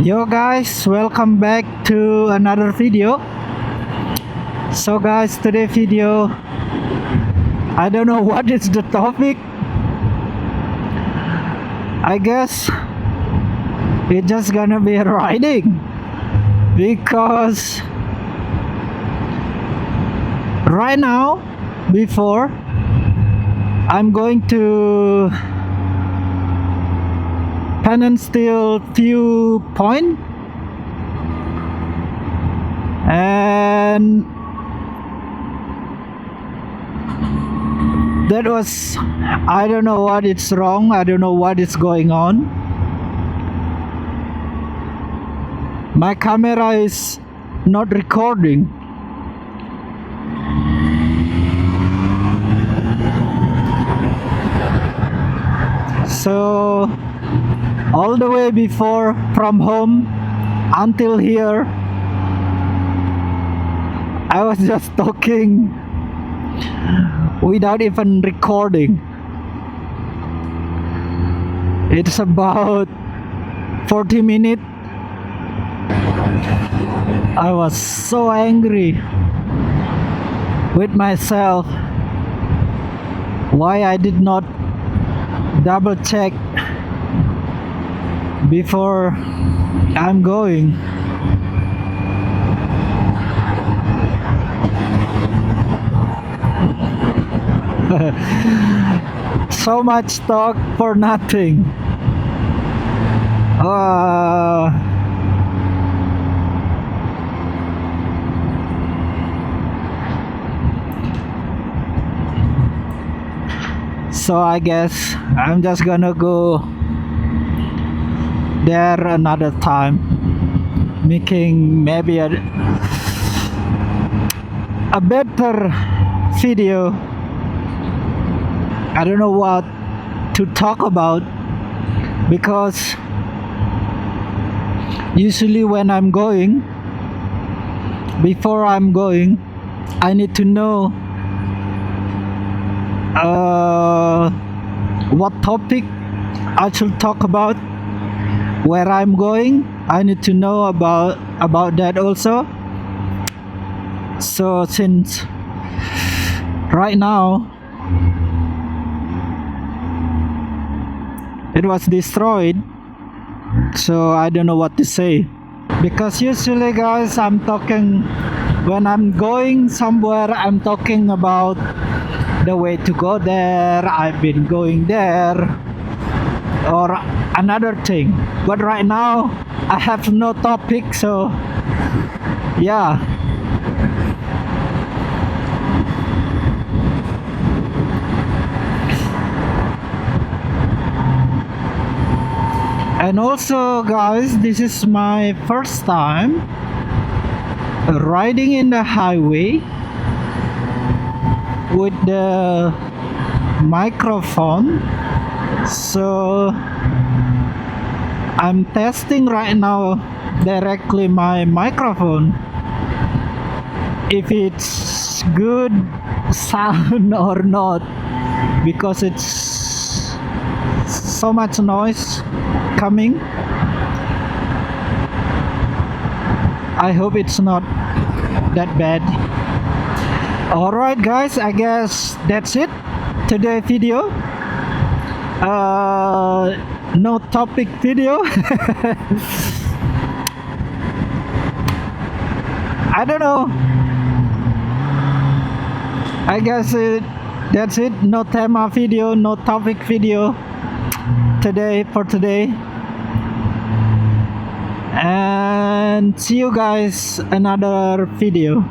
Yo guys, welcome back to another video. So guys, today video, I don't know what is the topic. I guess it's just gonna be riding, because right now, before I'm going to pen and steel few point, and that was, I don't know what is wrong, I don't know what is going on. My camera is not recording. So all the way before, from home until here, I was just talking without even recording. It's about 40 minutes. I was so angry with myself why I did not double check before I'm going. So much talk for nothing. So I guess I'm just gonna go there another time, making maybe a better video. I don't know what to talk about, because usually when I'm going, before I'm going, I need to know what topic I should talk about. Where I'm going, I need to know about that also. So since right now it was destroyed, so I don't know what to say. Because usually guys, I'm talking, when I'm going somewhere, I'm talking about the way to go there, I've been going there, or another thing. But right now I have no topic, so yeah. And also guys, this is my first time riding in the highway with the microphone. So I'm testing right now directly my microphone, if it's good sound or not, because it's so much noise coming. I hope it's not that bad. Alright guys, I guess that's it, today video. No topic video. I don't know, I guess that's it. No theme video, no topic video today, for today. And see you guys another video.